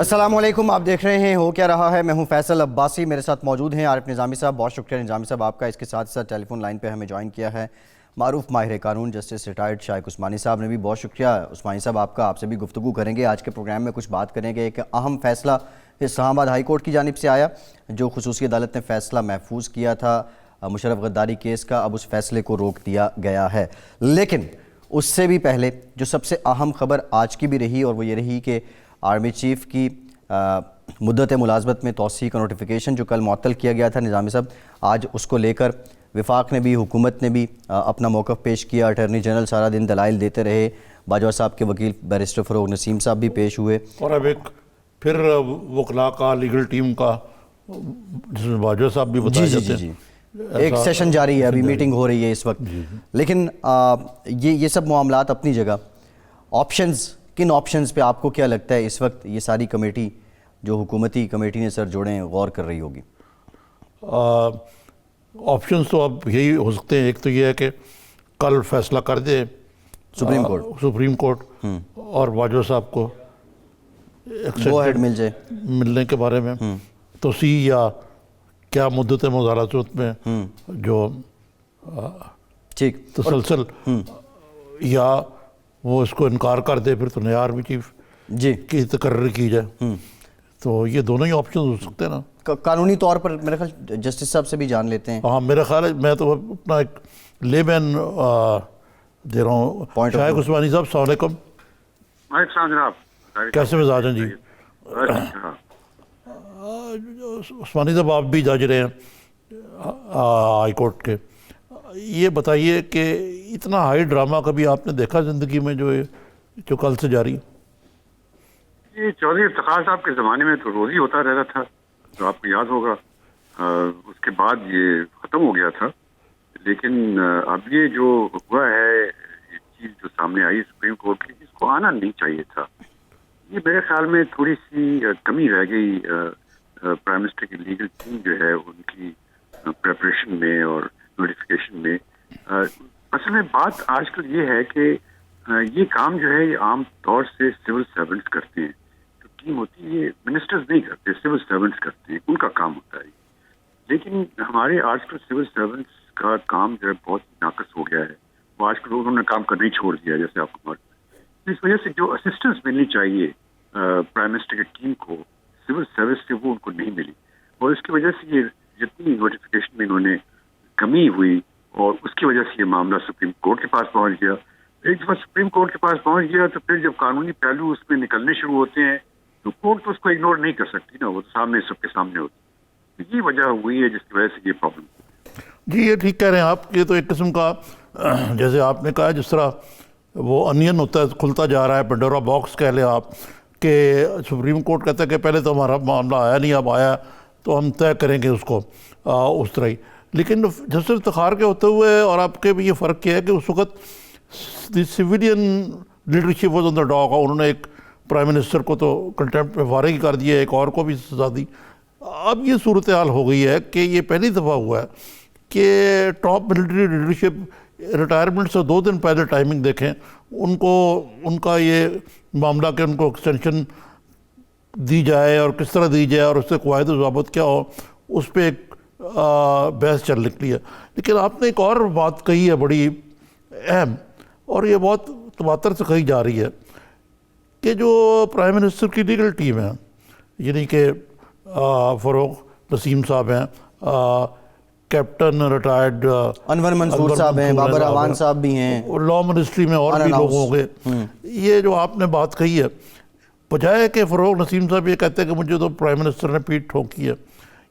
السلام علیکم، آپ دیکھ رہے ہیں ہو کیا رہا ہے۔ میں ہوں فیصل عباسی، میرے ساتھ موجود ہیں عارف نظامی صاحب۔ بہت شکریہ نظامی صاحب آپ کا، اس کے ساتھ ساتھ ٹیلی فون لائن پہ ہمیں جوائن کیا ہے معروف ماہر قانون جسٹس ریٹائرڈ شائق عثمانی صاحب نے بھی۔ بہت شکریہ عثمانی صاحب آپ کا، آپ سے بھی گفتگو کریں گے آج کے پروگرام میں، کچھ بات کریں گے۔ ایک اہم فیصلہ اسلام آباد ہائی کورٹ کی جانب سے آیا، جو خصوصی عدالت نے فیصلہ محفوظ کیا تھا مشرف غداری کیس کا، اب اس فیصلے کو روک دیا گیا ہے۔ لیکن اس سے بھی پہلے جو سب سے اہم خبر آج کی بھی رہی، اور وہ یہ رہی کہ آرمی چیف کی مدت ملازمت میں توسیع کا نوٹیفیکیشن جو کل معطل کیا گیا تھا نظامی صاحب، آج اس کو لے کر وفاق نے بھی، حکومت نے بھی اپنا موقف پیش کیا۔ اٹارنی جنرل سارا دن دلائل دیتے رہے، باجوہ صاحب کے وکیل بیرسٹر فروغ نسیم صاحب بھی پیش ہوئے، اور اب ایک پھر وکلاء کا لیگل ٹیم کا جس میں باجوہ صاحب بھی بتائے جاتے ہیں، ایک سیشن جاری ہے، ابھی میٹنگ ہو رہی ہے اس وقت۔ لیکن یہ سب معاملات اپنی جگہ، آپشنز کن آپشنز پہ آپ کو کیا لگتا ہے اس وقت یہ ساری کمیٹی جو حکومتی کمیٹی نے سر جوڑے ہیں غور کر رہی ہوگی؟ آپشنز تو اب یہی ہو سکتے ہیں، ایک تو یہ ہے کہ کل فیصلہ کر دے سپریم کورٹ اور باجوہ صاحب کو گو ہیڈ مل جائے ملنے کے بارے میں، توسیع یا کیا مدت مذاکرات میں جو ٹھیک تسلسل، یا وہ اس کو انکار کر دے، پھر تو نیا آرمی چیف کی تقرری کی جائے۔ تو یہ دونوں ہی آپشن ہو سکتے ہیں نا۔ قانونی طور پر میرے خیال جسٹس صاحب سے بھی جان لیتے ہیں۔ ہاں، میرا خیال ہے، میں تو اپنا ایک لے مین دے رہا ہوں۔ شائق عثمانی صاحب السلام علیکم۔ وعلیکم السلام جناب، کیسے مزاج ہیں جی؟ عثمانی صاحب آپ بھی جج رہے ہیں ہائی کورٹ کے، یہ بتائیے کہ اتنا ہائی ڈرامہ کبھی آپ نے دیکھا زندگی میں جو کل سے جاری؟ یہ چودھری افتخار صاحب کے زمانے میں تو روز ہی ہوتا رہتا تھا، جو آپ کو یاد ہوگا۔ اس کے بعد یہ ختم ہو گیا تھا، لیکن اب یہ جو ہوا ہے، یہ چیز جو سامنے آئی سپریم کورٹ کی، اس کو آنا نہیں چاہیے تھا۔ یہ میرے خیال میں تھوڑی سی کمی رہ گئی پرائم منسٹر کی لیگل ٹیم جو ہے ان کی پریپریشن میں اور نوٹیفیکیشن میں۔ اصل میں بات آج کل یہ ہے کہ یہ کام جو ہے یہ عام طور سے سول سرونٹس کرتے ہیں، جو ٹیم ہوتی ہے یہ منسٹرز نہیں کرتے، سول سرونٹس کرتے ہیں، ان کا کام ہوتا ہے۔ لیکن ہمارے آج کل سول سرونٹس کا کام جو ہے بہت ناقص ہو گیا ہے، وہ آج کل انہوں نے کام کرنا ہی چھوڑ دیا، جیسے آپ کو معلوم ہے۔ اس وجہ سے جو اسسٹنس ملنی چاہیے پرائم منسٹر کی ٹیم کو سول سروس سے، وہ ان کو نہیں ملی، اور اس کی وجہ سے یہ جتنی نوٹیفیکیشن میں انہوں نے کمی ہوئی، اور اس کی وجہ سے یہ معاملہ سپریم کورٹ کے پاس پہنچ گیا۔ ایک دفعہ سپریم کورٹ کے پاس پہنچ گیا تو پھر جب قانونی پہلو اس میں نکلنے شروع ہوتے ہیں تو کورٹ تو اس کو اگنور نہیں کر سکتی نا، وہ تو سامنے سب کے سامنے ہوتی ہے۔ یہ وجہ ہوئی ہے جس کی وجہ سے یہ پرابلم۔ جی، یہ ٹھیک کہہ رہے ہیں آپ۔ یہ تو ایک قسم کا، جیسے آپ نے کہا، جس طرح وہ انین ہوتا ہے، کھلتا جا رہا ہے، پینڈورا باکس کہہ لیں آپ، کہ سپریم کورٹ کہتا ہے کہ پہلے تو ہمارا معاملہ آیا نہیں، اب آیا تو ہم طے کریں گے اس کو، اس طرح ہی۔ لیکن جسٹس افتخار کے ہوتے ہوئے اور آپ کے بھی یہ فرق کیا ہے کہ اس وقت civilian leadership was on the dog, انہوں نے ایک پرائم منسٹر کو تو کنٹیمپٹ میں فارغ کر دیا، ایک اور کو بھی سزا دی۔ اب یہ صورتحال ہو گئی ہے کہ یہ پہلی دفعہ ہوا ہے کہ ٹاپ ملٹری لیڈرشپ ریٹائرمنٹ سے 2 دن پہلے ٹائمنگ دیکھیں ان کا یہ معاملہ کہ ان کو ایکسٹینشن دی جائے اور کس طرح دی جائے اور اس سے قواعد و ضوابط کیا ہو، اس پہ ایک بحث چل نکلی ہے۔ لیکن آپ نے ایک اور بات کہی ہے بڑی اہم، اور یہ بہت تواتر سے کہی جا رہی ہے، کہ جو پرائم منسٹر کی لیگل ٹیم ہے، یعنی کہ فروغ نسیم صاحب ہیں، کیپٹن ریٹائرڈ انور منصور صاحب ہیں، بابر اعوان صاحب بھی ہیں، لا منسٹری میں اور بھی لوگ ہوں گے۔ یہ جو آپ نے بات کہی ہے، بجائے کہ فروغ نسیم صاحب یہ کہتے ہیں کہ مجھے تو پرائم منسٹر نے پیٹھ ٹھوکی ہے،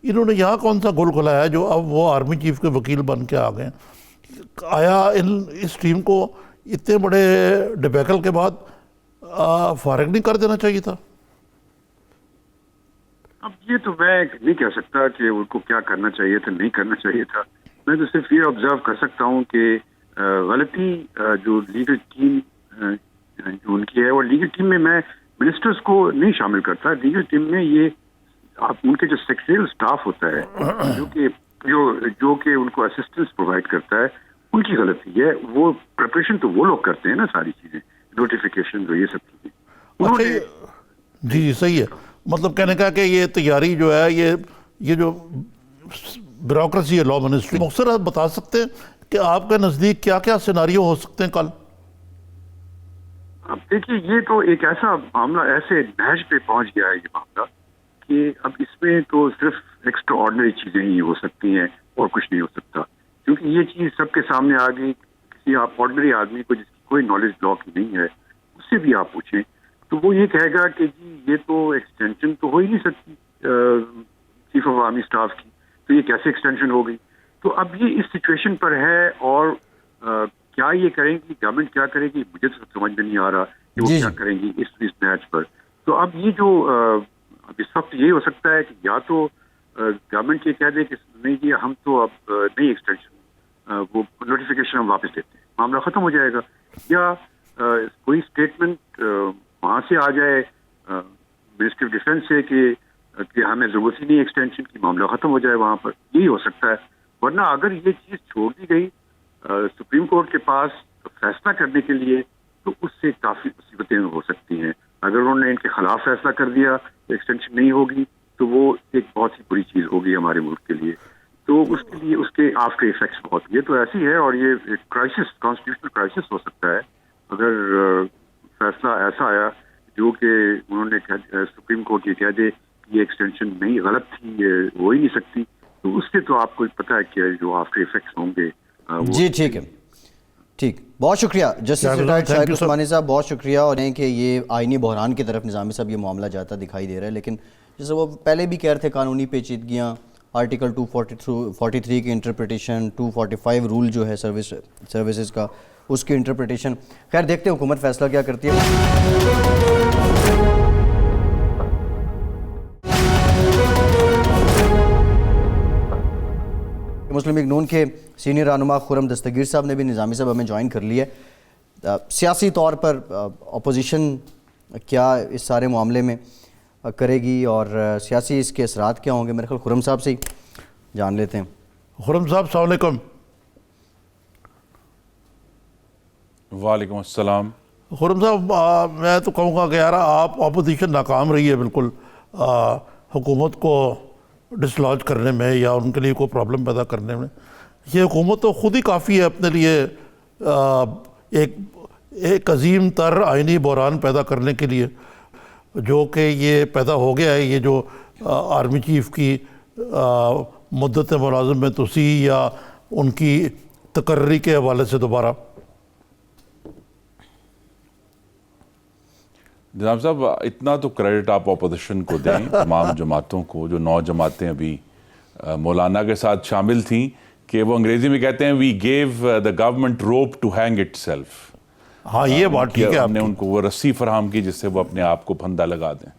انہوں نے یہاں کون سا گل کھلایا جو اب وہ آرمی چیف کے وکیل بن کے آ گئے ہیں؟ آیا اس ٹیم کو اتنے بڑے ڈبیکل کے بعد فارغ نہیں کر دینا چاہیے تھا؟ اب یہ تو میں نہیں کہہ سکتا کہ ان کو کیا کرنا چاہیے تھا، نہیں کرنا چاہیے تھا۔ میں تو صرف یہ آبزرو کر سکتا ہوں کہ غلطی جو لیگل ٹیم جو ان کی ہے، اور لیگل ٹیم میں منسٹرز کو نہیں شامل کرتا، لیگل ٹیم میں یہ ان کے جو سیکریٹریل اسٹاف ہوتا ہے جو کہ ان کو اسسٹنس پرووائڈ کرتا ہے، ان کی غلطی ہے۔ وہ پریپریشن تو وہ لوگ کرتے ہیں نا، ساری چیزیں، نوٹیفیکیشن یہ سب چیزیں۔ جی صحیح ہے۔ مطلب کہنے کا کہ یہ تیاری جو ہے یہ جو بیوروکریسی ہے لا منسٹری، مختصر آپ بتا سکتے ہیں کہ آپ کے نزدیک کیا کیا سیناریو ہو سکتے ہیں کل؟ اب دیکھیے یہ تو ایک ایسا معاملہ ایسے نہج پہ پہنچ گیا ہے یہ معاملہ کہ اب اس میں تو صرف ایکسٹرا آرڈنری چیزیں ہی ہو سکتی ہیں اور کچھ نہیں ہو سکتا، کیونکہ یہ چیز سب کے سامنے آ گئی. کسی آپ آرڈنری آدمی کو جس کی کوئی نالج لا کی نہیں ہے اس سے بھی آپ پوچھیں تو وہ یہ کہے گا کہ جی یہ تو ایکسٹینشن تو ہو ہی نہیں سکتی چیف آف آرمی اسٹاف کی، تو یہ کیسے ایکسٹینشن ہو گئی. تو اب یہ اس سچویشن پر ہے اور کیا یہ کریں گی گورنمنٹ، کیا کرے گی مجھے تو سمجھ میں نہیں آ رہا کہ وہ کیا کریں گی اس میچ پر. تو اب یہ جو اب اس وقت یہ ہو سکتا ہے کہ یا تو گورنمنٹ یہ کہہ دے کہ نہیں جی ہم تو اب نہیں ایکسٹینشن وہ نوٹیفیکیشن ہم واپس دیتے ہیں، معاملہ ختم ہو جائے گا، یا کوئی اسٹیٹمنٹ وہاں سے آ جائے منسٹری آف ڈیفینس سے کہ ہمیں ضرورت ہی نہیں ایکسٹینشن کی، معاملہ ختم ہو جائے وہاں پر. یہی ہو سکتا ہے، ورنہ اگر یہ چیز چھوڑ دی گئی سپریم کورٹ کے پاس فیصلہ کرنے کے لیے تو اس سے کافی مصیبتیں ہو سکتی ہیں. اگر انہوں نے ان کے خلاف فیصلہ کر دیا ایکسٹینشن نہیں ہوگی تو وہ ایک بہت ہی بری چیز ہوگی ہمارے ملک کے لیے. تو اس کے لیے اس کے آفٹر ایفیکٹس بہت، یہ تو ایسی ہے اور یہ ایک کرائسس، کانسٹیٹیوشنل کرائسس ہو سکتا ہے اگر فیصلہ ایسا آیا جو کہ انہوں نے سپریم کورٹ یہ کہہ دے کہ یہ ایکسٹینشن نہیں، غلط تھی، یہ ہو ہی نہیں سکتی. تو اس سے تو آپ کو پتہ ہے کہ جو آفٹر ایفیکٹس ہوں گے. جی ٹھیک ہے، ٹھیک، بہت شکریہ جسٹس ریٹائرڈ شائق عثمانی صاحب، بہت شکریہ. اور یہ کہ یہ آئینی بحران کی طرف نظامی صاحب یہ معاملہ جاتا دکھائی دے رہا ہے، لیکن جیسے وہ پہلے بھی کہہ رہے تھے قانونی پیچیدگیاں، آرٹیکل 243 کی انٹرپریٹیشن، 245 رول جو ہے سروسز کا اس کی انٹرپریٹیشن. خیر دیکھتے ہیں حکومت فیصلہ کیا کرتی ہے. مسلم لیگ نون کے سینئر رہنما خرم دستگیر صاحب نے بھی نظامی صاحب ہمیں جوائن کر لیا ہے. سیاسی طور پر اپوزیشن کیا اس سارے معاملے میں کرے گی اور سیاسی اس کے اثرات کیا ہوں گے، میرے خیال خرم صاحب سے ہی جان لیتے ہیں. خرم صاحب السلام علیکم. وعلیکم السلام. خرم صاحب میں تو کہوں گا کہ یار آپ اپوزیشن ناکام رہی ہے بالکل حکومت کو ڈسلوج کرنے میں یا ان کے لیے کوئی پرابلم پیدا کرنے میں. یہ حکومت تو خود ہی کافی ہے اپنے لیے ایک عظیم تر آئینی بحران پیدا کرنے کے لیے، جو کہ یہ پیدا ہو گیا ہے، یہ جو آرمی چیف کی مدت ملازم میں توسیع یا ان کی تقرری کے حوالے سے دوبارہ. جناب صاحب اتنا تو کریڈٹ آپ اپوزیشن کو دیں، تمام جماعتوں کو، جو 9 جماعتیں ابھی مولانا کے ساتھ شامل تھیں، کہ وہ انگریزی میں کہتے ہیں وی گیو دا گورنمنٹ روپ ٹو ہینگ اٹ سیلف. ہاں یہ بات ٹھیک ہے، ہم نے ان کو وہ رسی فراہم کی جس سے وہ اپنے آپ کو پھندا لگا دیں،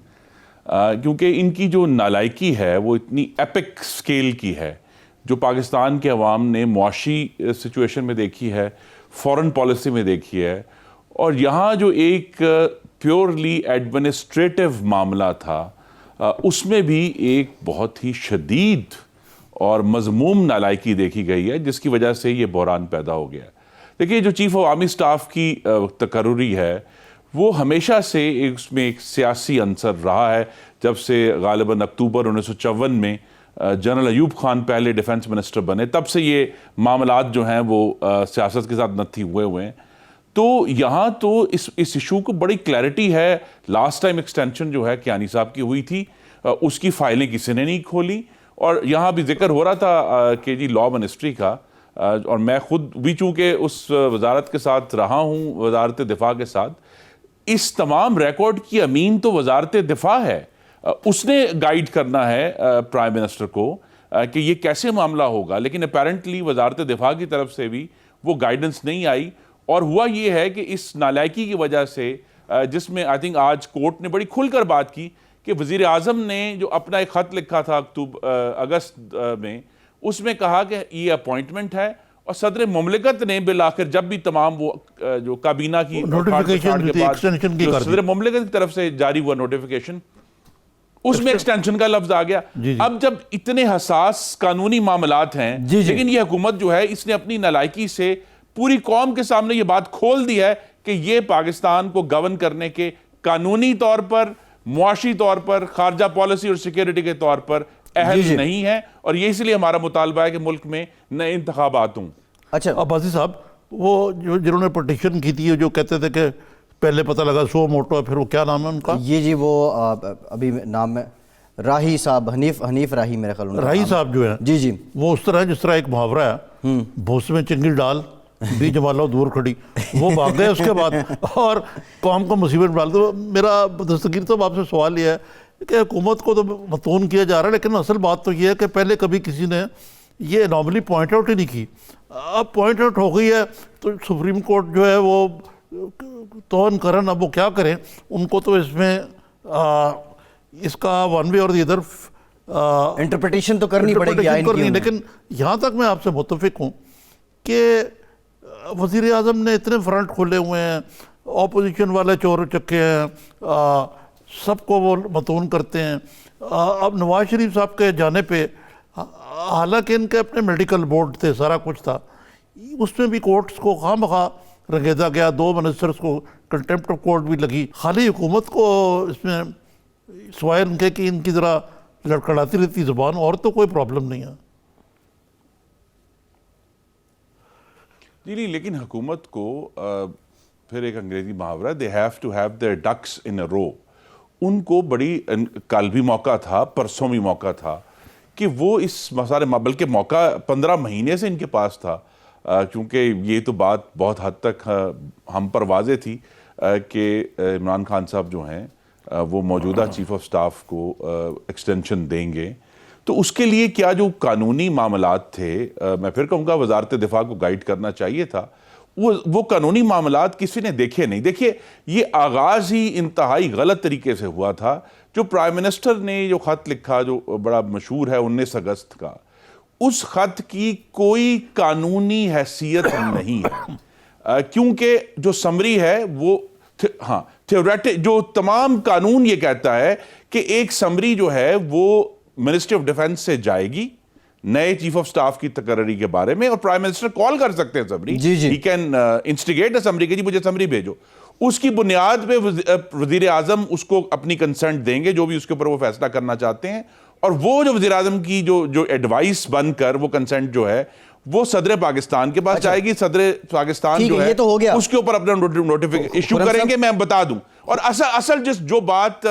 کیونکہ ان کی جو نالائکی ہے وہ اتنی ایپک سکیل کی ہے جو پاکستان کے عوام نے معاشی سچویشن میں دیکھی ہے، فورن پالیسی میں دیکھی ہے. اور یہاں جو ایک پیورلی ایڈمنسٹریٹو معاملہ تھا اس میں بھی ایک بہت ہی شدید اور مذموم نالائکی دیکھی گئی ہے، جس کی وجہ سے یہ بحران پیدا ہو گیا. دیکھیے جو چیف آف آرمی اسٹاف کی تقرری ہے وہ ہمیشہ سے اس میں ایک سیاسی عنصر رہا ہے. جب سے غالباً اکتوبر 1954 میں جنرل ایوب خان پہلے ڈیفنس منسٹر بنے، تب سے یہ معاملات جو ہیں وہ سیاست کے ساتھ نتھی ہوئے ہیں. تو یہاں تو اس ایشو کو بڑی کلیئرٹی ہے. لاسٹ ٹائم ایکسٹینشن جو ہے کیانی صاحب کی ہوئی تھی اس کی فائلیں کسی نے نہیں کھولی، اور یہاں بھی ذکر ہو رہا تھا کہ جی لا منسٹری کا، اور میں خود بھی چونکہ اس وزارت کے ساتھ رہا ہوں، وزارت دفاع کے ساتھ، اس تمام ریکارڈ کی امین تو وزارت دفاع ہے. اس نے گائیڈ کرنا ہے پرائم منسٹر کو کہ یہ کیسے معاملہ ہوگا، لیکن اپیرنٹلی وزارت دفاع کی طرف سے بھی وہ گائیڈنس نہیں آئی. اور ہوا یہ ہے کہ اس نالائکی کی وجہ سے، جس میں آئی تھنک آج کورٹ نے بڑی کھل کر بات کی کہ وزیر اعظم نے جو اپنا ایک خط لکھا تھا اگست میں، اس میں کہا کہ یہ اپوائنٹمنٹ ہے، اور صدر مملکت نے بالآخر جب بھی تمام وہ جو کابینہ کی صدر مملکت کی طرف سے جاری ہوا نوٹیفیکیشن، اس میں ایکسٹینشن کا لفظ آ گیا. اب جب اتنے حساس قانونی معاملات ہیں، لیکن یہ حکومت جو ہے اس نے اپنی نالائکی سے پوری قوم کے سامنے یہ بات کھول دی ہے کہ یہ پاکستان کو گورن کرنے کے قانونی طور پر معاشی طور پر, خارجہ پالیسی اور سیکیورٹی کے طور پر اہل نہیں ہے, اور یہ اس لیے ہمارا مطالبہ ہے کہ ملک میں نئے انتخابات ہوں. اچھا عباسی صاحب, وہ جنہوں نے پٹیشن کی تھی, جو کہتے تھے کہ پہلے پتہ لگا سو موٹو ہے, پھر وہ کیا نام ہے ان کا؟ یہ جی وہ ابھی نام ہے راہی صاحب, حنیف راہی میرے خیال میں. راہی صاحب جو ہے جی جی, وہ اس طرح جس طرح ایک محاورہ ہے, بھوس میں چنگل ڈال بیج مالو دور کھڑی, وہ بھاگ گئے اس کے بعد اور قوم کو مصیبت میں ڈال دو. میرا دستگیر تو آپ سے سوال یہ ہے کہ حکومت کو تو متون کیا جا رہا ہے, لیکن اصل بات تو یہ ہے کہ پہلے کبھی کسی نے یہ انوملی پوائنٹ آؤٹ ہی نہیں کی. اب پوائنٹ آؤٹ ہو گئی ہے تو سپریم کورٹ جو ہے وہ توہن کرن, اب وہ کیا کریں, ان کو تو اس میں اس کا ون وے اور دی ادر انٹرپریٹیشن تو کرنی پڑے گی. لیکن یہاں تک میں آپ سے متفق ہوں کہ وزیر اعظم نے اتنے فرنٹ کھولے ہوئے ہیں, اپوزیشن والے چور چکے ہیں, سب کو وہ متون کرتے ہیں. اب نواز شریف صاحب کے جانے پہ, حالانکہ ان کے اپنے میڈیکل بورڈ تھے, سارا کچھ تھا, اس میں بھی کورٹس کو خواہ مخواہ رنگیدا گیا, 2 منسٹرز کو کنٹمپٹ آف کورٹ بھی لگی. خالی حکومت کو اس میں سوائے ان کے کہ ان کی ذرا لڑکڑاتی رہتی زبان, اور تو کوئی پرابلم نہیں ہے. جی نہیں, لیکن حکومت کو پھر ایک انگریزی محاورہ, they have to have their ducks in a row. ان کو بڑی, کل بھی موقع تھا, پرسوں بھی موقع تھا کہ وہ اس مسئلے, بلکہ موقع 15 مہینے سے ان کے پاس تھا, کیونکہ یہ تو بات بہت حد تک ہم پر واضح تھی کہ عمران خان صاحب جو ہیں وہ موجودہ چیف آف سٹاف کو ایکسٹینشن دیں گے. تو اس کے لیے کیا جو قانونی معاملات تھے, میں پھر کہوں گا وزارت دفاع کو گائیڈ کرنا چاہیے تھا, وہ قانونی معاملات کسی نے دیکھے نہیں. دیکھیے, یہ آغاز ہی انتہائی غلط طریقے سے ہوا تھا. جو پرائم منسٹر نے جو خط لکھا, جو بڑا مشہور ہے 19 اگست کا, اس خط کی کوئی قانونی حیثیت نہیں ہے, کیونکہ جو سمری ہے وہ جو تمام قانون یہ کہتا ہے کہ ایک سمری جو ہے وہ منسٹری آف ڈیفنس سے جائے گی نئے چیف آف سٹاف کی تقرری کے بارے میں, اور پرائم منسٹر کال کر سکتے ہیں summary, he can instigate summary کہ جی مجھے سمری بھیجو. اس کی بنیاد پہ وزیر اعظم اس کو اپنی کنسنٹ دیں گے, جو بھی اس کے اوپر وہ فیصلہ کرنا چاہتے ہیں, اور وہ جو وزیر اعظم کی جو ایڈوائس بن کر وہ کنسنٹ جو ہے وہ صدر پاکستان کے پاس جائے گی. صدر پاکستان جو ہے اس کے اوپر اپنا نوٹیفیکیشن ایشو کریں گے. میں بتا دوں, اور اصل جو بات,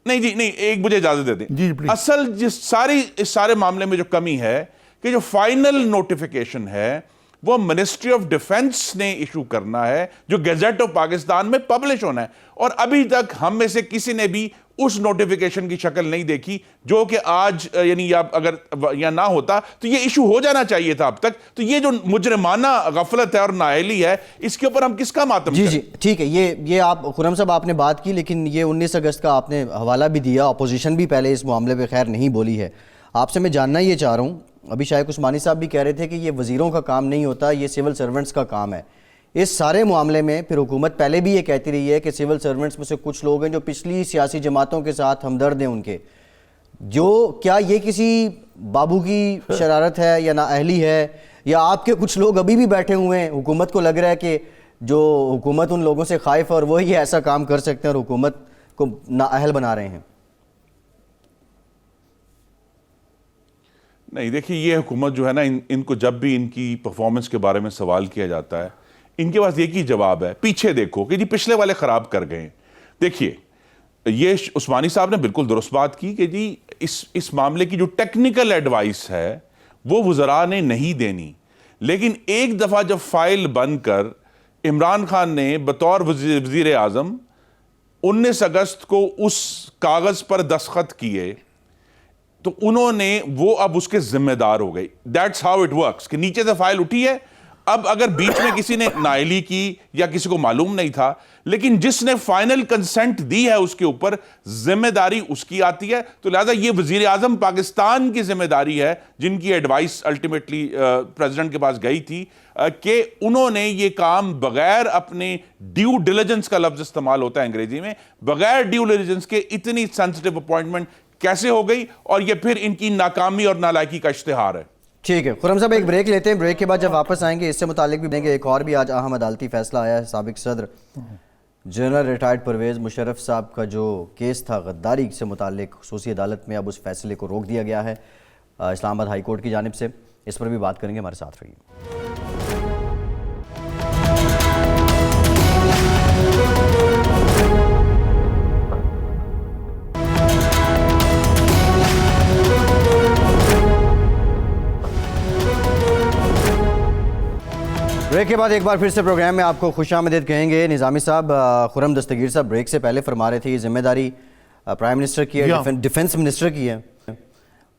نہیں جی نہیں, ایک مجھے اجازت دے دیں, اصل اس سارے معاملے میں جو کمی ہے کہ جو فائنل نوٹیفیکیشن ہے وہ منسٹری آف ڈیفنس نے ایشو کرنا ہے, جو گیزٹ آف پاکستان میں پبلش ہونا ہے, اور ابھی تک ہم میں سے کسی نے بھی اس نوٹیفیکیشن کی شکل نہیں دیکھی, جو کہ آج یعنی اگر یا نہ ہوتا تو یہ ایشو ہو جانا چاہیے تھا اب تک. تو یہ جو مجرمانہ غفلت ہے اور نااہلی ہے, اس کے اوپر ہم کس کا ماتم کریں؟ جی ٹھیک ہے, یہ آپ خرم صاحب آپ نے بات کی, لیکن یہ 19 اگست کا آپ نے حوالہ بھی دیا, اپوزیشن بھی پہلے اس معاملے پہ خیر نہیں بولی ہے. آپ سے میں جاننا یہ چاہ رہا ہوں, ابھی شائق عثمانی صاحب بھی کہہ رہے تھے کہ یہ وزیروں کا کام نہیں ہوتا, یہ سول سرونٹس کا کام ہے. اس سارے معاملے میں پھر حکومت پہلے بھی یہ کہتی رہی ہے کہ سول سرونٹس میں سے کچھ لوگ ہیں جو پچھلی سیاسی جماعتوں کے ساتھ ہمدرد ہیں ان کے, جو کیا یہ کسی بابو کی شرارت ہے یا نااہلی ہے, یا آپ کے کچھ لوگ ابھی بھی بیٹھے ہوئے ہیں, حکومت کو لگ رہا ہے کہ جو حکومت ان لوگوں سے خائف ہے اور وہی ایسا کام کر سکتے ہیں اور حکومت کو نااہل بنا رہے ہیں؟ نہیں دیکھیے, یہ حکومت جو ہے نا, ان کو جب بھی ان کی پرفارمنس کے بارے میں سوال کیا جاتا ہے, ان کے پاس ایک ہی جواب ہے, پیچھے دیکھو کہ جی پچھلے والے خراب کر گئے. دیکھیے, یہ عثمانی صاحب نے بالکل درست بات کی کہ جی اس معاملے کی جو ٹیکنیکل ایڈوائس ہے وہ وزراء نے نہیں دینی, لیکن ایک دفعہ جب فائل بن کر عمران خان نے بطور وزیر اعظم 19 اگست کو اس کاغذ پر دستخط کیے, تو انہوں نے وہ اب اس کے ذمہ دار ہو گئی. دیٹس ہاؤ اٹ ورکس, کہ نیچے سے فائل اٹھی ہے, اب اگر بیچ میں کسی نے نااہلی کی یا کسی کو معلوم نہیں تھا, لیکن جس نے فائنل کنسنٹ دی ہے اس کے اوپر ذمہ داری اس کی آتی ہے. تو لہذا یہ وزیر اعظم پاکستان کی ذمہ داری ہے, جن کی ایڈوائس الٹیمیٹلی پریزیڈنٹ کے پاس گئی تھی, کہ انہوں نے یہ کام بغیر اپنے ڈیو ڈیلیجنس کا لفظ استعمال ہوتا ہے انگریزی میں, بغیر ڈیو ڈیلیجنس کے اتنی سینسٹیو اپوائنٹمنٹ کیسے ہو گئی, اور یہ پھر ان کی ناکامی اور نالائکی کا اشتہار ہے. ٹھیک ہے خرم صاحب, ایک بریک لیتے ہیں, بریک کے بعد جب واپس آئیں گے اس سے متعلق بھی دیں گے. ایک اور بھی آج اہم عدالتی فیصلہ آیا ہے. سابق صدر جنرل ریٹائرڈ پرویز مشرف صاحب کا جو کیس تھا غداری سے متعلق خصوصی عدالت میں اب اس فیصلے کو روک دیا گیا ہے اسلام آباد ہائی کورٹ کی جانب سے. اس پر بھی بات کریں گے, ہمارے ساتھ رہیے. بریک کے بعد ایک بار پھر سے پروگرام میں آپ کو خوش آمدید کہیں گے. نظامی صاحب, خرم دستگیر صاحب بریک سے پہلے فرما رہے تھے یہ ذمہ داری پرائم منسٹر کی ہے, ڈیفنس منسٹر کی ہے.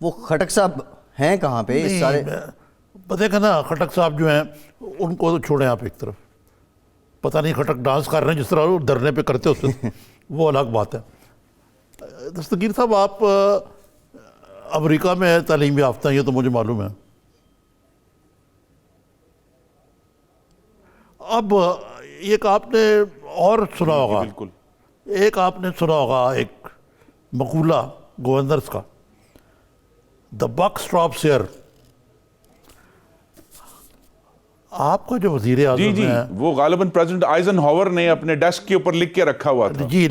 وہ خٹک صاحب ہیں کہاں پہ اس سارے؟ دیکھیں نا, خٹک صاحب جو ہیں ان کو تو چھوڑیں آپ ایک طرف. پتہ نہیں خٹک ڈانس کر رہے ہیں جس طرح وہ دھرنے پہ کرتے ہوتے وہ الگ بات ہے. دستگیر صاحب آپ امریکہ میں تعلیم یافتہ ہیں, یہ تو مجھے معلوم ہے. اب ایک آپ نے اور سنا ہوگا, بالکل ایک آپ نے سنا ہوگا ایک مقولہ گورنرز کا, دا بک اسٹاپس ہیئر. آپ کا جو وزیر اعظم جی ہے وہ غالباً پریزیڈنٹ آئزن ہاور نے اپنے ڈیسک کے اوپر لکھ کے رکھا ہوا تھا. جی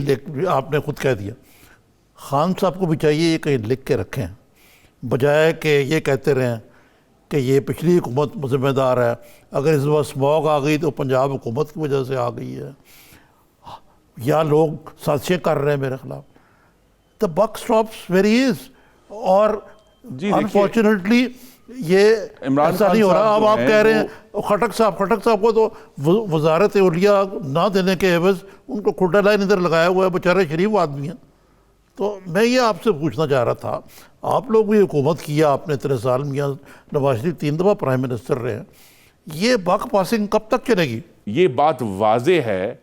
آپ نے خود کہہ دیا. خان صاحب کو بھی چاہیے یہ کہیں لکھ کے رکھیں, بجائے کہ یہ کہتے رہیں کہ یہ پچھلی حکومت ذمہ دار ہے, اگر اس وقت اسموگ آ گئی تو پنجاب حکومت کی وجہ سے آ گئی ہے, یا لوگ سازشیں کر رہے ہیں میرے خلاف. دا بک اسٹاپس ویئر ہی از. اور انفارچونیٹلی یہ ایسا نہیں ہو رہا. اب آپ کہہ رہے ہیں خٹک صاحب کو تو وزارت اولیاء نہ دینے کے عوض ان کو کھڈا لائن ادھر لگایا ہوا ہے, بیچارے شریف آدمی ہیں. تو میں یہ آپ سے پوچھنا چاہ رہا تھا, آپ لوگ بھی حکومت کیا آپ نے 3 سال, میاں نواز شریف 3 دفعہ پرائم منسٹر رہے ہیں, یہ بک پاسنگ کب تک چلے گی؟ یہ بات واضح ہے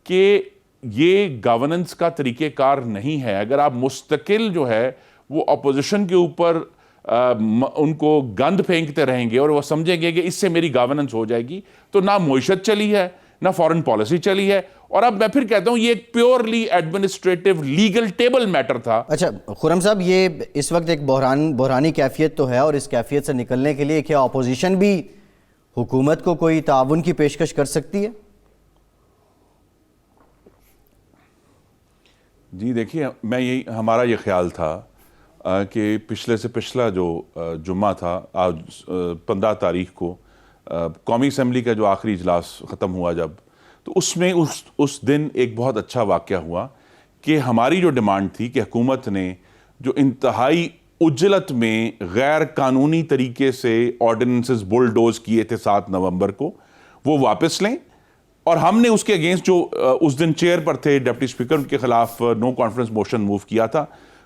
کہ یہ گورننس کا طریقہ کار نہیں ہے. اگر آپ مستقل جو ہے وہ اپوزیشن کے اوپر ان کو گند پھینکتے رہیں گے اور وہ سمجھیں گے کہ اس سے میری گورننس ہو جائے گی, تو نہ معیشت چلی ہے نہ فارن پالیسی چلی ہے. اور اب میں پھر کہتا ہوں یہ ایک purely administrative legal table matter تھا. اچھا خرم صاحب, یہ اس وقت ایک بحرانی کیفیت تو ہے, اور اس کیفیت سے نکلنے کے لیے کیا اپوزیشن بھی حکومت کو کوئی تعاون کی پیشکش کر سکتی ہے؟ جی دیکھیے, ہمارا یہ خیال تھا کہ پچھلے سے پچھلا جو جمعہ تھا, آج 15 تاریخ کو قومی اسمبلی کا جو آخری اجلاس ختم ہوا جب, تو اس میں اس دن ایک بہت اچھا واقعہ ہوا کہ ہماری جو ڈیمانڈ تھی کہ حکومت نے جو انتہائی اجلت میں غیر قانونی طریقے سے آرڈیننسز بلڈوز کیے تھے 7 نومبر کو, وہ واپس لیں. اور ہم نے اس کے اگینسٹ جو اس دن چیئر پر تھے ڈپٹی اسپیکر, ان کے خلاف نو کانفیڈنس موشن موو کیا تھا.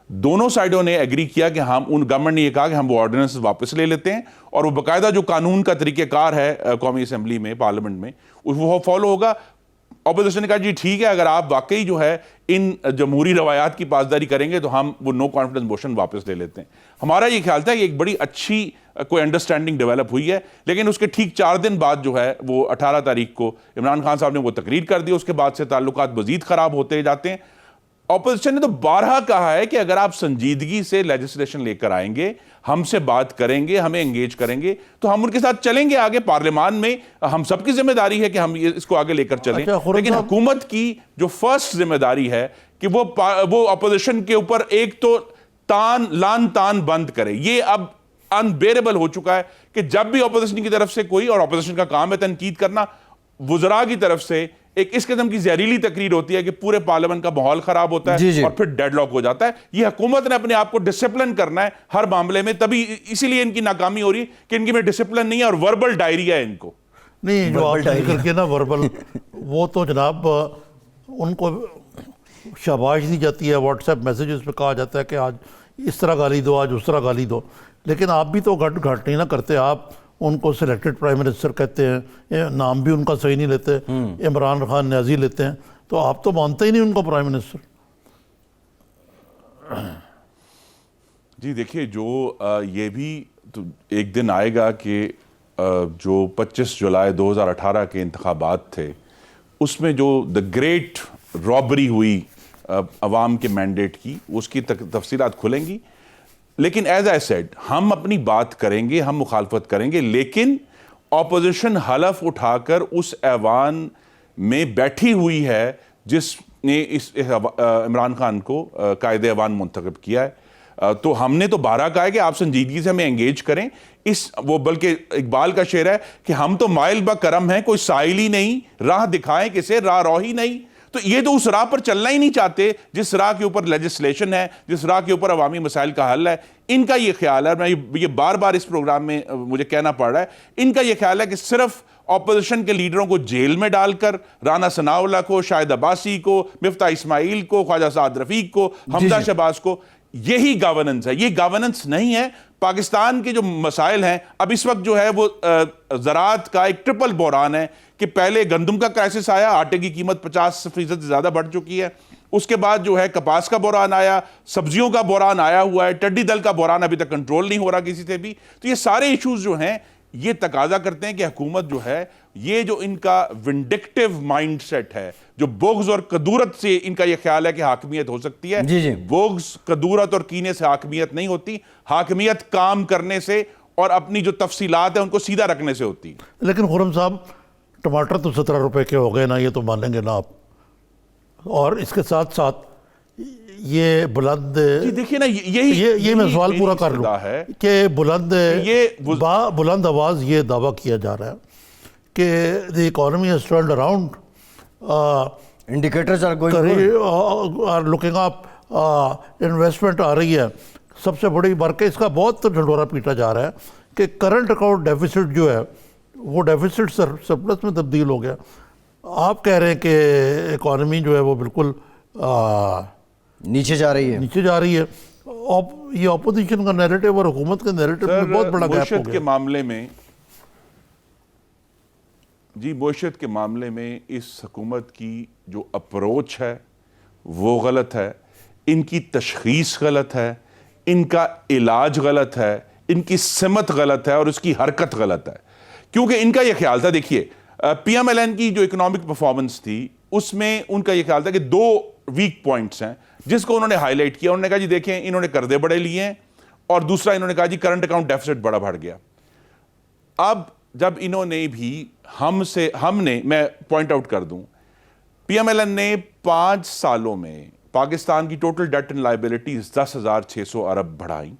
دونوں سائیڈوں نے ایگری کیا کہ گورنمنٹ نے یہ کہا کہ ہم وہ آرڈیننس واپس لے لیتے ہیں, اور وہ باقاعدہ جو قانون کا طریقہ کار ہے قومی اسمبلی میں, پارلیمنٹ میں, وہ فالو ہوگا. اپوزیشن نے کہا جی ٹھیک ہے, اگر آپ واقعی جو ہے ان جمہوری روایات کی پاسداری کریں گے تو ہم وہ نو کانفیڈنس موشن واپس لے لیتے ہیں. ہمارا یہ خیال تھا کہ ایک بڑی اچھی کوئی انڈرسٹینڈنگ ڈیولپ ہوئی ہے, لیکن اس کے ٹھیک 4 دن بعد جو ہے وہ 18 تاریخ کو عمران خان صاحب نے وہ تقریر کر دی. اس کے بعد سے تعلقات مزید خراب ہوتے جاتے ہیں. اپوزیشن نے تو بارہا کہا ہے کہ اگر آپ سنجیدگی سے لیجسلیشن لے کر آئیں گے, ہم سے بات کریں گے, ہمیں انگیج کریں گے, تو ہم ان کے ساتھ چلیں گے آگے. پارلیمان میں ہم سب کی ذمہ داری ہے کہ ہم اس کو آگے لے کر چلیں. لیکن حکومت کی جو فرسٹ ذمہ داری ہے کہ وہ اپوزیشن کے اوپر ایک تو لان تان بند کرے. یہ اب انبیریبل ہو چکا ہے کہ جب بھی اپوزیشن کی طرف سے کوئی, اور اپوزیشن کا کام ہے تنقید کرنا, وزراء کی طرف سے ایک اس قسم کی زہریلی تقریر ہوتی ہے کہ پورے پارلیمنٹ کا ماحول خراب ہوتا ہے اور پھر ڈیڈ لاک ہو جاتا ہے. یہ حکومت نے اپنے آپ کو ڈسپلن کرنا ہے ہر معاملے میں, تبھی اسی لیے ان کی ناکامی ہو رہی ہے کہ ان کی میں ڈسپلن نہیں ہے اور وربل ڈائریا ہے ان کو. نہیں جو آپ ذکر کے نا وربل, وہ تو جناب ان کو شاباش دی جاتی ہے, واٹس ایپ میسیجز پہ کہا جاتا ہے کہ آج اس طرح گالی دو, آج اس طرح گالی دو. لیکن آپ بھی تو گھٹ نہیں نہ کرتے, آپ ان کو سلیکٹڈ پرائم منسٹر کہتے ہیں, نام بھی ان کا صحیح نہیں لیتے, عمران خان نیازی لیتے ہیں, تو آپ تو مانتے ہی نہیں ان کو پرائم منسٹر. جی دیکھیے, جو یہ بھی تو ایک دن آئے گا کہ جو 25 جولائی 2018 کے انتخابات تھے, اس میں جو دا گریٹ رابری ہوئی عوام کے مینڈیٹ کی, اس کی تفصیلات کھلیں گی. لیکن ایز آئی سیڈ, ہم اپنی بات کریں گے, ہم مخالفت کریں گے, لیکن اپوزیشن حلف اٹھا کر اس ایوان میں بیٹھی ہوئی ہے جس نے اس عمران خان کو قائد ایوان منتخب کیا ہے. تو ہم نے تو بارہا کہا ہے کہ آپ سنجیدگی سے ہمیں انگیج کریں. وہ بلکہ اقبال کا شعر ہے کہ ہم تو مائل با کرم ہیں, کوئی سائل ہی نہیں, راہ دکھائیں کسے راہ روہی نہیں. تو یہ تو اس راہ پر چلنا ہی نہیں چاہتے جس راہ کے اوپر لیجسلیشن ہے, جس راہ کے اوپر عوامی مسائل کا حل ہے. ان کا یہ خیال ہے, میں یہ بار بار اس پروگرام میں مجھے کہنا پڑ رہا ہے, ان کا یہ خیال ہے کہ صرف اپوزیشن کے لیڈروں کو جیل میں ڈال کر, رانا ثناء اللہ کو, شاہد عباسی کو, مفتاح اسماعیل کو, خواجہ سعد رفیق کو, حمزہ شہباز کو, یہی گورننس ہے. یہ گورننس نہیں ہے. پاکستان کے جو مسائل ہیں اب اس وقت جو ہے وہ زراعت کا ایک ٹرپل بحران ہے کہ پہلے گندم کا کرائسس آیا, آٹے کی قیمت 50% سے زیادہ بڑھ چکی ہے. اس کے بعد جو ہے کپاس کا بحران آیا, سبزیوں کا بحران آیا ہوا ہے, ٹڈی دل کا بحران ابھی تک کنٹرول نہیں ہو رہا کسی سے بھی. تو یہ سارے ایشوز جو ہیں یہ تقاضا کرتے ہیں کہ حکومت جو ہے یہ جو ان کا ونڈکٹیو مائنڈ سیٹ ہے, جو بغض اور کدورت سے ان کا یہ خیال ہے کہ حاکمیت ہو سکتی ہے, بغض, کدورت اور کینے سے حاکمیت نہیں ہوتی. حاکمیت کام کرنے سے اور اپنی جو تفصیلات ہیں ان کو سیدھا رکھنے سے ہوتی. لیکن خرم صاحب, ٹماٹر تو 17 روپے کے ہو گئے نا, یہ تو مانیں گے نا آپ, اور اس کے ساتھ ساتھ یہ بلند, دیکھیے نا, یہی میں سوال پورا کر لوں کہ بلند آواز یہ دعویٰ کیا جا رہا ہے کہ the economy has turned around, indicators are going good, are looking up, investment آ رہی ہے. سب سے بڑی بار کہ اس کا بہت ڈھنڈورا پیٹا جا رہا ہے کہ کرنٹ اکاؤنٹ ڈیفیسٹ جو ہے وہ ڈیفیسٹ سرپلس میں تبدیل ہو گیا. آپ کہہ رہے ہیں کہ اکانومی جو ہے وہ بالکل نیچے جا رہی ہے. یہ اپوزیشن کا نیریٹو اور حکومت کے نیریٹو میں بہت بڑا گیپ ہو گیا. کے معاملے میں معیشت کے معاملے میں اس حکومت کی جو اپروچ ہے وہ غلط ہے, ان کی تشخیص غلط ہے, ان کا علاج غلط ہے, ان کی سمت غلط ہے اور اس کی حرکت غلط ہے. کیونکہ ان کا یہ خیال تھا, دیکھیے پی ایم ایل این کی جو اکنامک پرفارمنس تھی اس میں ان کا یہ خیال تھا کہ 2 ویک پوائنٹس ہیں جس کو انہوں نے ہائی لائٹ کیا. انہوں نے کہا جی دیکھیں انہوں نے قرضے بڑے لیے ہیں, اور دوسرا انہوں نے کہا جی کرنٹ اکاؤنٹ ڈیفیسٹ بڑا بڑھ گیا. اب جب انہوں نے بھی میں پوائنٹ آؤٹ کر دوں, پی ایم ایل این نے 5 سالوں میں پاکستان کی ٹوٹل ڈیٹ اینڈ لائبلٹیز 10,600 ارب بڑھائیں,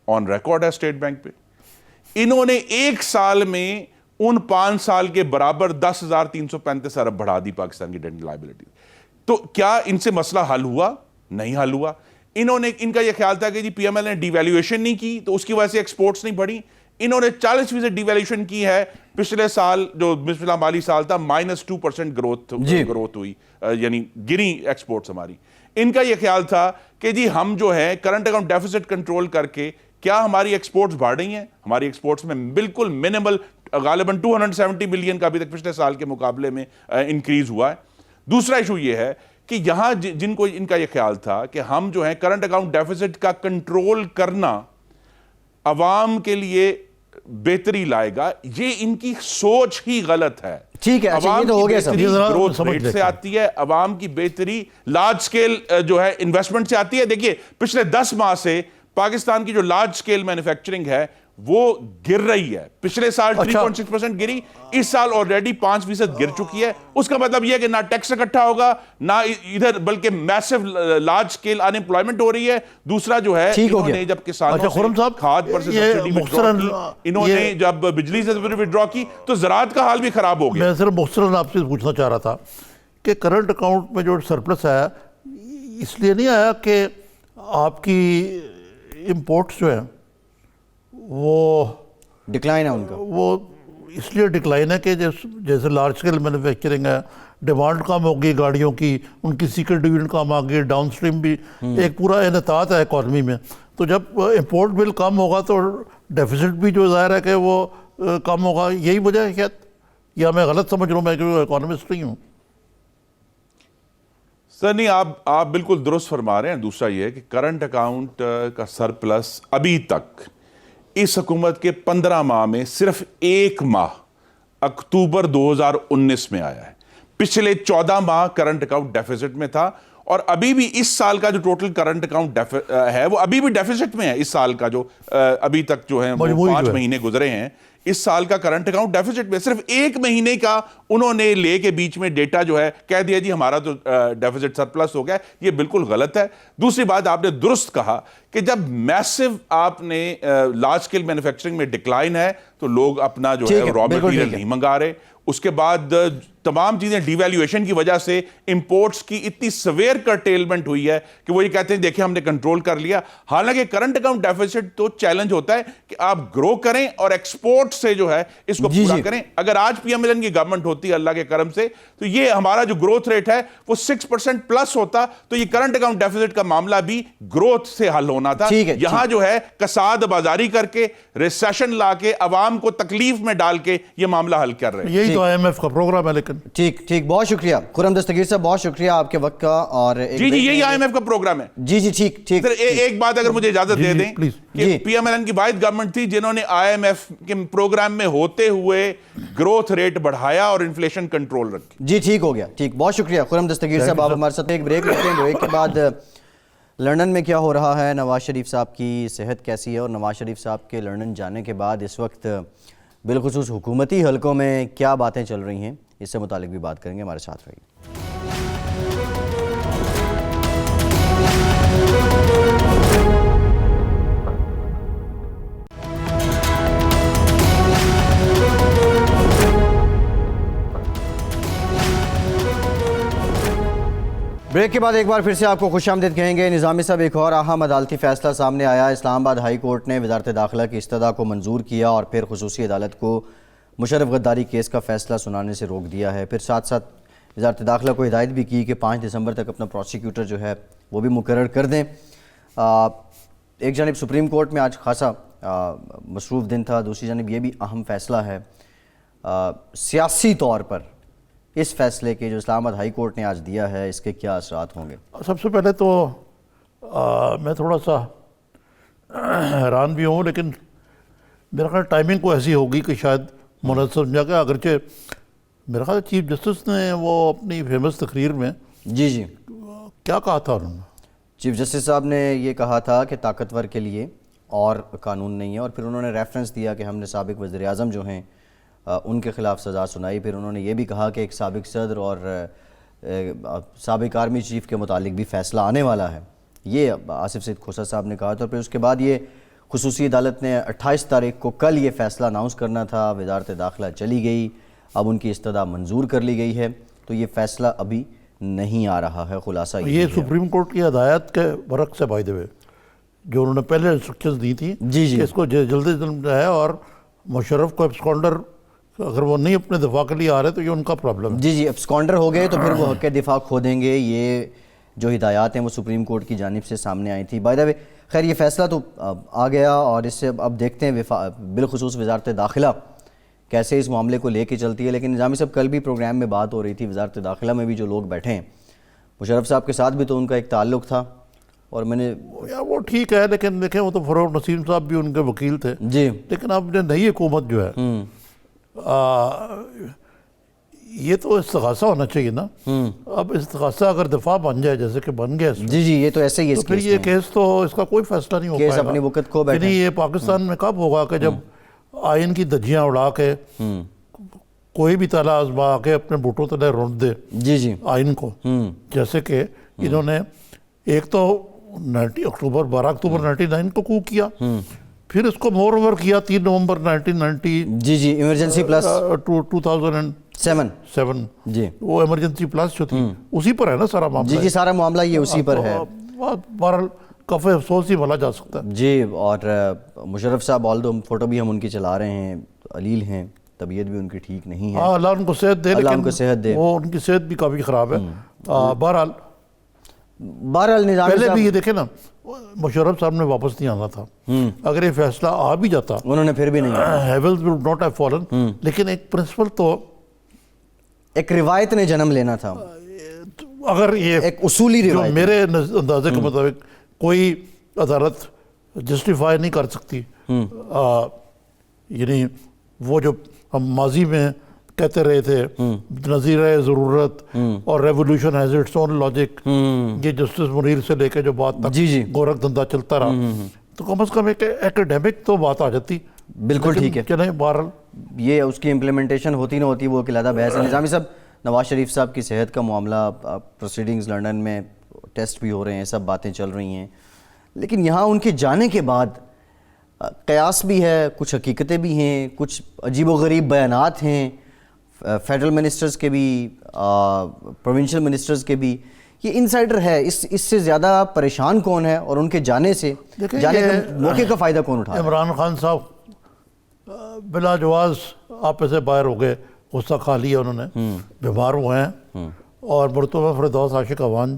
آن ریکارڈ ہے اسٹیٹ بینک پہ. انہوں نے 1 سال میں ان 5 سال کے برابر 10,335 ارب بڑھا دی پاکستان کی ڈیٹ اینڈ لائبلٹیز. تو کیا ان سے مسئلہ حل ہوا؟ نہیں حل ہوا. ان کا یہ خیال تھا کہ جی پی ایم ایل نے ڈی ویلیویشن نہیں کی تو اس کی وجہ سے ایکسپورٹس نہیں بڑھی. انہوں نے 40% ڈی ویلیویشن کی ہے. پچھلے سال جو پچھلا مالی سال تھا -2% گروتھ ہوئی, یعنی گری ایکسپورٹس ہماری. ان کا یہ خیال تھا کہ جی ہم جو ہے کرنٹ اکاؤنٹ ڈیفیسٹ کنٹرول کر کے کیا ہماری ایکسپورٹس بڑھ رہی ہیں؟ ہماری ایکسپورٹس میں بالکل منیمل, غالباً 270 ملین کا ابھی تک پچھلے سال کے مقابلے میں انکریز ہوا ہے. دوسرا ایشو یہ ہے کہ یہاں جن کو ان کا یہ خیال تھا کہ ہم جو ہے کرنٹ اکاؤنٹ ڈیفیسٹ کا کنٹرول کرنا عوام کے لیے بہتری لائے گا, یہ ان کی سوچ ہی غلط ہے. ٹھیک ہے, عوام تو ہو گیا سب. گروتھ ریٹ سے آتی ہے, عوام کی بہتری لارج سکیل جو ہے انویسٹمنٹ سے آتی ہے. دیکھیے پچھلے 10 ماہ سے پاکستان کی جو لارج سکیل مینوفیکچرنگ ہے وہ گر رہی ہے. پچھلے سال 3.6% گری, اس سال آلریڈی 5% گر چکی ہے. اس کا مطلب یہ ہے کہ نہ ٹیکس اکٹھا ہوگا نہ ادھر, بلکہ میسو لارج سکیل ان امپلائمنٹ ہو رہی ہے. دوسرا جو ہے انہوں نے جب کسانوں سے کھاد پر سے سبسڈی وڈرا کی, انہوں نے جب بجلی سے وڈرا کی تو زراعت کا حال بھی خراب ہو گیا. میں صرف مختصراً آپ سے پوچھنا چاہ رہا تھا کہ کرنٹ اکاؤنٹ میں جو سرپلس آیا اس لیے نہیں آیا کہ آپ کی امپورٹس جو ہیں وہ ڈکلائن ہے ان کا, وہ اس لیے ڈکلائن ہے کہ جیسے لارج سکیل مینوفیکچرنگ ہے, ڈیمانڈ کم ہوگی گاڑیوں کی, ان کی سیکل ڈویژن کم آگئی, ڈاؤن سٹریم بھی ایک پورا انعطاف ہے اکانومی میں. تو جب امپورٹ بل کم ہوگا تو ڈیفیسٹ بھی جو ظاہر ہے کہ وہ کم ہوگا. یہی وجہ ہے شاید, یا میں غلط سمجھ رہا ہوں, میں کیونکہ اکانومسٹ نہیں ہوں. سر نہیں, آپ بالکل درست فرما رہے ہیں. دوسرا یہ ہے کہ کرنٹ اکاؤنٹ کا سرپلس ابھی تک اس حکومت کے 15 ماہ میں صرف 1 ماہ اکتوبر 2019 میں آیا ہے. پچھلے 14 ماہ کرنٹ اکاؤنٹ ڈیفیسٹ میں تھا, اور ابھی بھی اس سال کا جو ٹوٹل کرنٹ اکاؤنٹ ہے وہ ابھی بھی ڈیفیسٹ میں ہے. اس سال کا جو ابھی تک جو ہے 5 مہینے گزرے ہیں, اس سال کا کرنٹ اکاؤنٹ ڈیفیسٹ میں صرف 1 مہینے کا انہوں نے لے کے بیچ میں ڈیٹا جو ہے کہہ دیا جی ہمارا تو ڈیفیسٹ سرپلس ہو گیا. یہ بالکل غلط ہے. دوسری بات آپ نے درست کہا کہ جب میسو آپ نے لارج اسکیل مینوفیکچرنگ میں ڈکلائن ہے تو لوگ اپنا جو ہے را مٹیریل نہیں منگا رہے. اس کے بعد تمام چیزیں ڈی ویلیویشن کی وجہ سے امپورٹس کی اتنی سویر کرٹیلمنٹ ہوئی ہے کہ وہ یہ کہتے ہیں دیکھیں ہم نے کنٹرول کر لیا. حالانکہ کرنٹ اکاؤنٹ ڈیفیسٹ تو چیلنج ہوتا ہے کہ آپ گرو کریں اور ایکسپورٹ سے جو ہے اس کو پورا کریں. اگر آج پی ایم ایل این کی گورنمنٹ ہوتی ہے اللہ کے کرم سے تو یہ ہمارا جو گروتھ ریٹ ہے وہ 6% پلس ہوتا, تو یہ کرنٹ اکاؤنٹ ڈیفیسٹ کا معاملہ بھی گروتھ سے حل ہونا تھا. یہاں جو ہے کساد بازاری کر کے ریسیشن لا کے عوام کو تکلیف میں ڈال کے یہ معاملہ حل کر رہے ہیں. یہی تو آئی ایم ایف کا پروگرام ہے. لیکن ٹھیک بہت شکریہ خرم دستگیر صاحب, بہت شکریہ آپ کے وقت کا. اور جی یہی آئی ایم ایف کا پروگرام ہے. جی ٹھیک. ایک بات اگر مجھے اجازت دے دیں کہ پی ایم ایل این کی واحد گورنمنٹ تھی جنہوں نے آئی ایم ایف کے پروگرام میں ہوتے ہوئے گروتھ ریٹ بڑھایا اور انفلیشن کنٹرول رکھی. جی ٹھیک ہو گیا. ٹھیک, بہت شکریہ خرم دستگیر صاحب. آپ ہمارے ساتھ ایک بریک لیتے ہیں. بریک کے بعد لندن میں کیا ہو رہا ہے, نواز شریف صاحب کی صحت کیسی ہے, اور نواز شریف صاحب کے لندن جانے کے بعد اس وقت بالخصوص حکومتی حلقوں میں کیا باتیں چل رہی ہیں, اس سے متعلق بھی بات کریں گے. ہمارے ساتھ رہیے. بریک کے بعد ایک بار پھر سے آپ کو خوش آمدید کہیں گے. نظامی صاحب, ایک اور اہم عدالتی فیصلہ سامنے آیا. اسلام آباد ہائی کورٹ نے وزارت داخلہ کی استدعا کو منظور کیا اور پھر خصوصی عدالت کو مشرف غداری کیس کا فیصلہ سنانے سے روک دیا ہے. پھر ساتھ ساتھ وزارت داخلہ کو ہدایت بھی کی کہ 5 دسمبر تک اپنا پروسیکیوٹر جو ہے وہ بھی مقرر کر دیں. ایک جانب سپریم کورٹ میں آج خاصا مصروف دن تھا, دوسری جانب یہ بھی اہم فیصلہ ہے سیاسی طور پر. اس فیصلے کے جو اسلام آباد ہائی کورٹ نے آج دیا ہے, اس کے کیا اثرات ہوں گے؟ سب سے پہلے تو میں تھوڑا سا حیران بھی ہوں, لیکن میرا خیال ٹائمنگ کو ایسی ہوگی کہ شاید مناسب سمجھا گیا. اگرچہ میرا خیال چیف جسٹس نے وہ اپنی فیمس تقریر میں جی کیا کہا تھا انہوں نے؟ چیف جسٹس صاحب نے یہ کہا تھا کہ طاقتور کے لیے اور قانون نہیں ہے, اور پھر انہوں نے ریفرنس دیا کہ ہم نے سابق وزیر اعظم جو ہیں ان کے خلاف سزا سنائی. پھر انہوں نے یہ بھی کہا کہ ایک سابق صدر اور سابق آرمی چیف کے متعلق بھی فیصلہ آنے والا ہے. یہ آصف سعید کھوسہ صاحب نے کہا تھا. پھر اس کے بعد یہ خصوصی عدالت نے 28 تاریخ کو کل یہ فیصلہ اناؤنس کرنا تھا. وزارت داخلہ چلی گئی, اب ان کی استدعا منظور کر لی گئی ہے, تو یہ فیصلہ ابھی نہیں آ رہا ہے. خلاصہ یہ سپریم کورٹ کی ہدایت کے برعکس ہے بائی دی وے, جو انہوں نے پہلے انسٹرکشنز دی تھی کہ اس کو جلدی جلد ہے, اور مشرف کو ایبسکانڈر اگر وہ نہیں اپنے دفاع کے لیے آ رہے تو یہ ان کا پرابلم ہے. جی ایبسکانڈر ہو گئے تو پھر وہ حق دفاع کھو دیں گے. یہ جو ہدایات ہیں وہ سپریم کورٹ کی جانب سے سامنے آئی تھی. بائی دا وے خیر یہ فیصلہ تو آ گیا, اور اس سے اب دیکھتے ہیں بالخصوص وزارت داخلہ کیسے اس معاملے کو لے کے چلتی ہے. لیکن نظامی صاحب, کل بھی پروگرام میں بات ہو رہی تھی, وزارت داخلہ میں بھی جو لوگ بیٹھے ہیں, مشرف صاحب کے ساتھ بھی تو ان کا ایک تعلق تھا, اور میں نے وہ ٹھیک ہے, لیکن دیکھیں وہ تو فروغ نسیم صاحب بھی ان کے وکیل تھے. جی لیکن اب نئی حکومت جو ہے یہ تو استغاثہ ہونا چاہیے نا. اب استغاثہ اگر دفاع بن جائے جیسے کہ بن گیا, جی یہ تو ایسے ہی, تو پھر یہ کیس تو اس کا کوئی فیصلہ نہیں ہو پائے گا. کیس اپنی وقت کھو بیٹھے. یہ پاکستان میں کب ہوگا کہ جب آئین کی دھجیاں اڑا کے کوئی بھی تالا آزما کے اپنے بوٹوں تلے رونٹ دے جی آئین کو, جیسے کہ انہوں نے ایک تو 12 اکتوبر 1999 کو کو کیا, پھر اس کو مور اوور کیا 3 نومبر 1990 جی ایمرجنسی پلس 2007 جی وہ ایمرجنسی پلس جو تھی اسی پر ہے نا سارا معاملہ. جی سارا معاملہ یہ اسی پر ہے. بہرحال کفِ افسوس ہی بھلا جا سکتا ہے. جی, اور مشرف صاحب آل دو فوٹو بھی ہم ان کی چلا رہے ہیں, علیل ہیں, طبیعت بھی ان کی ٹھیک نہیں ہے. اللہ ان کو صحت دے, لیکن وہ ان کی صحت بھی کافی خراب ہے. بہرحال نظام پہلے بھی یہ دیکھیں نا, مشرف صاحب نے واپس نہیں آنا تھا. اگر یہ فیصلہ آ بھی جاتا, انہوں نے پھر بھی نہیں, Havells would not have fallen, لیکن ایک پرنسپل تو ایک روایت نے جنم لینا تھا. اگر یہ ایک اصولی روایت میرے اندازے کے مطابق کوئی عدالت جسٹیفائی نہیں کر سکتی, یعنی وہ جو ہم ماضی میں کہتے رہے تھے نظیر ضرورت اور revolution has its own logic, یہ جسٹس منیر سے لے کے جو بات تک گورکھ دھندا چلتا رہا, تو کم از کم ایک ایکیڈیمک تو بات آ جاتی بالکل ٹھیک ہے. چلیں بہرحال یہ اس کی امپلیمنٹیشن ہوتی نہ ہوتی وہ ایک علیحدہ بحث ہے. نظامی صاحب, نواز شریف صاحب کی صحت کا معاملہ, پروسیڈنگز لنڈن میں ٹیسٹ بھی ہو رہے ہیں, سب باتیں چل رہی ہیں, لیکن یہاں ان کے جانے کے بعد قیاس بھی ہے, کچھ حقیقتیں بھی ہیں, کچھ عجیب و غریب بیانات ہیں فیڈرل منسٹرز کے بھی, پروونشل منسٹرز کے بھی. یہ انسائڈر ہے, اس سے زیادہ پریشان کون ہے, اور ان کے جانے سے جانے کا موقع کا فائدہ کون اٹھا رہا ہے؟ عمران خان صاحب بلا جواز آپ سے باہر ہو گئے, غصہ کھا لیا انہوں نے, بیمار ہوئے ہیں, اور مرتبہ فردوس عاشق اوان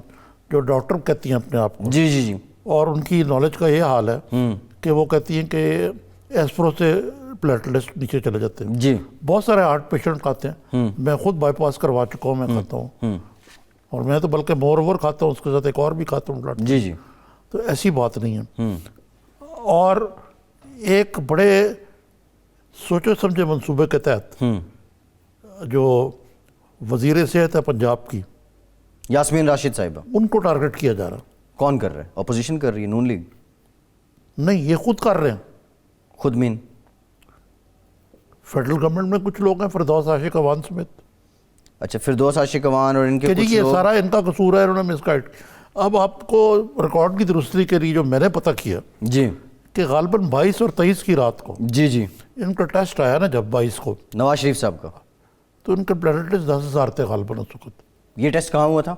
جو ڈاکٹر کہتی ہیں اپنے آپ کو, جی جی جی, اور ان کی نالج کا یہ حال ہے کہ وہ کہتی ہیں کہ ایسپرو سے پلیٹلیٹس نیچے چلے جاتے ہیں. جی, بہت سارے ہارٹ پیشنٹ کھاتے ہیں, میں خود بائی پاس کروا چکا ہوں, میں کھاتا ہوں, اور میں تو بلکہ مور اوور کھاتا ہوں, اس کے ساتھ ایک اور بھی کھاتا ہوں ڈاکٹر. جی جی, تو ایسی بات نہیں ہے. اور ایک بڑے سوچے سمجھے منصوبے کے تحت جو وزیر صحت ہے پنجاب کی, یاسمین راشد صاحبہ, ان کو ٹارگٹ کیا جا رہا. کون کر رہا ہے؟ اپوزیشن کر رہی ہے, نون لیگ؟ نہیں, یہ خود کر رہے ہیں. خود مین فیڈرل گورنمنٹ میں کچھ لوگ ہیں, فردوس عاشق اوان سمیت, اچھا, فردوس عاشق اوان اور ان کے کہ جی کچھ یہ لوگ. سارا ان کا قصور ہے, انہوں نے مس گائیڈ. اب آپ کو ریکارڈ کی درستی کے لیے جو میں نے پتہ کیا جی کہ غالباً 22 اور 23 کی رات کو جی جی, ان کا ٹیسٹ آیا نا, جب 22 کو, نواز شریف صاحب کا تو ان کے پلیٹلیٹس 10,000 تھے غالباً اس وقت. یہ ٹیسٹ کہاں ہوا تھا؟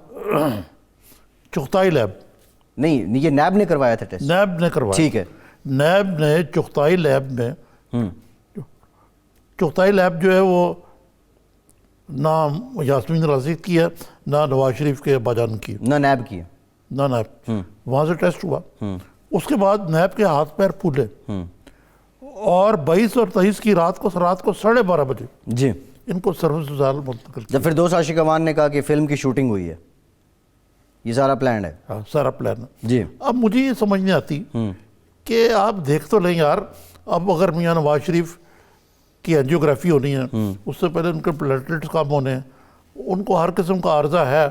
چغتائی لیب, نہیں, یہ نیب نے کروایا تھا ٹیسٹ. نیب نے کروایا. ٹھیک ہے. نیب نے چغتائی لیب میں, چغتائی لیب جو ہے وہ نہ یاسمین راشد کی ہے, نہ نواز شریف کے ابا جان کی, نہ نیب کی ہے. نہ نیب, وہاں سے ٹیسٹ ہوا. اس کے بعد نیب کے ہاتھ پیر پھولے, اور 22 اور 23 کی رات کو 12:30 بجے جی, ان کو سروس وزارت منتقل کیا. جب فردوس عاشق اوان نے کہا کہ فلم کی شوٹنگ ہوئی ہے, یہ سارا پلانڈ ہے. ہاں, سارا پلان ہے. جی, اب مجھے یہ سمجھ نہیں آتی کہ آپ دیکھ تو لیں یار, اب اگر میاں نواز شریف کی اینجیوگرافی ہونی ہے, اس سے پہلے ان کے پلیٹلیٹس کام ہونے ہیں, ان کو ہر قسم کا عارضہ ہے.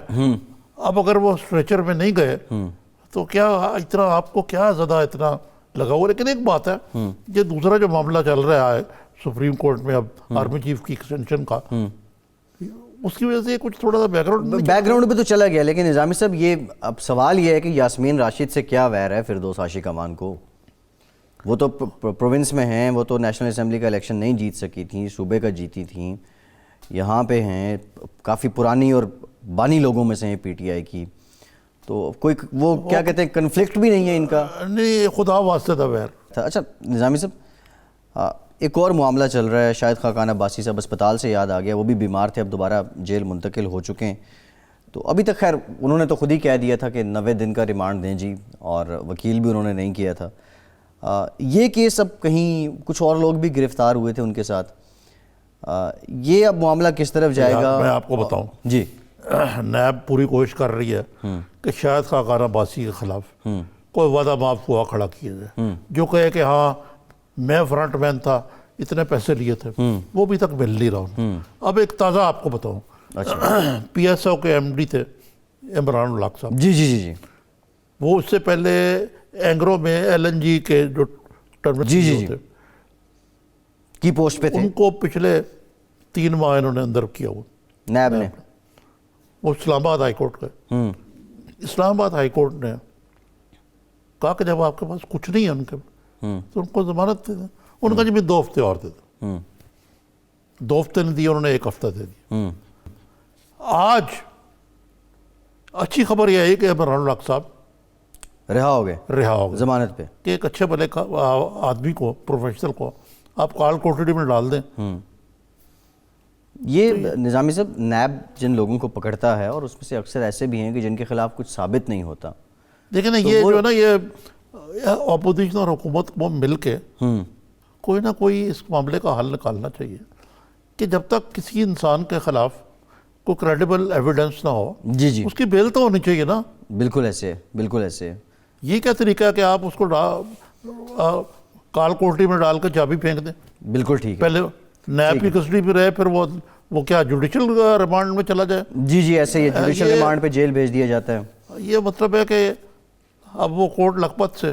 اب اگر وہ اسٹریچر میں نہیں گئے تو کیا اتنا آپ کو کیا زیادہ اتنا لگا ہوا. لیکن ایک بات ہے, یہ دوسرا جو معاملہ چل رہا ہے سپریم کورٹ میں اب آرمی چیف کی ایکسٹینشن کا, اس کی وجہ سے کچھ تھوڑا سا بیک گراؤنڈ پہ تو چلا گیا. لیکن نظامی صاحب, یہ اب سوال یہ ہے کہ یاسمین راشد سے کیا ویر ہے فردوس عاشق اوان کو؟ وہ تو پروونس میں ہیں, وہ تو نیشنل اسمبلی کا الیکشن نہیں جیت سکی تھیں, صوبے کا جیتی تھیں, یہاں پہ ہیں, کافی پرانی اور بانی لوگوں میں سے ہیں پی ٹی آئی کی, تو کوئی وہ کیا کہتے ہیں کنفلکٹ بھی نہیں ہے ان کا؟ نہیں, خدا واسطے تھا ویر. اچھا نظامی صاحب, ایک اور معاملہ چل رہا ہے, شاہد خاقان عباسی صاحب اسپتال سے یاد آ گیا, وہ بھی بیمار تھے, اب دوبارہ جیل منتقل ہو چکے ہیں. تو ابھی تک خیر انہوں نے تو خود ہی کہہ دیا تھا کہ 90 دن کا ریمانڈ دیں جی, اور وکیل بھی انہوں نے نہیں کیا تھا. یہ کیس اب کہیں کچھ اور لوگ بھی گرفتار ہوئے تھے ان کے ساتھ, یہ اب معاملہ کس طرف جائے گا؟ میں آپ کو بتاؤں جی, نیب پوری کوشش کر رہی ہے کہ شاہد خاقان عباسی کے خلاف کوئی وعدہ معاف ہوا کھڑا کیا جائے, جو کہے کہ ہاں میں فرنٹ مین تھا, اتنے پیسے لیے تھے, وہ ابھی تک مل نہیں رہا. اب ایک تازہ آپ کو بتاؤں, پی ایس او کے ایم ڈی تھے عمران الحق صاحب. جی جی جی جی, وہ اس سے پہلے اینگرو میں ایل این جی کے جو ٹرمینل تھے کی پوسٹ پہ تھے, ان کو پچھلے 3 ماہ انہوں نے اندر کیا ہوا نیب نے. وہ اسلام آباد ہائی کورٹ گئے. اسلام آباد ہائی کورٹ نے کہا کہ جب آپ کے پاس کچھ نہیں ہے ان کے تو ان کو ضمانت دے دیں. ان کا جب 2 ہفتے اور دے دیں, 2 ہفتے نہیں دیے, انہوں نے 1 ہفتہ دے دیا. آج اچھی خبر یہ ہے کہ عمران الحق صاحب رہا ہو گئے ضمانت پہ, کہ ایک اچھے بھلے آدمی کو, پروفیشنل کو آپ کال کوٹڑی میں ڈال دیں. یہ نظامی صاحب, نیب جن لوگوں کو پکڑتا ہے, اور اس میں سے اکثر ایسے بھی ہیں کہ جن کے خلاف کچھ ثابت نہیں ہوتا. دیکھیں نا, یہ جو ہے نا, یہ اپوزیشن اور حکومت کو مل کے کوئی نہ کوئی اس معاملے کا حل نکالنا چاہیے, کہ جب تک کسی انسان کے خلاف کوئی کریڈیبل ایویڈنس نہ ہو, جی جی, اس کی بیل تو ہونی چاہیے نا. بالکل ایسے, بالکل ایسے. یہ کیا طریقہ ہے کہ آپ اس کو کال کوٹری میں ڈال کے چابی پھینک دیں؟ بالکل ٹھیک ہے. پہلے نیب کی کسٹڈی پہ رہے, پھر وہ کیا جوڈیشل ریمانڈ میں چلا جائے؟ جی جی, ایسے ہی جوڈیشل ریمانڈ پہ جیل بھیج دیا جاتا ہے. یہ مطلب ہے کہ اب وہ کورٹ لکھپت سے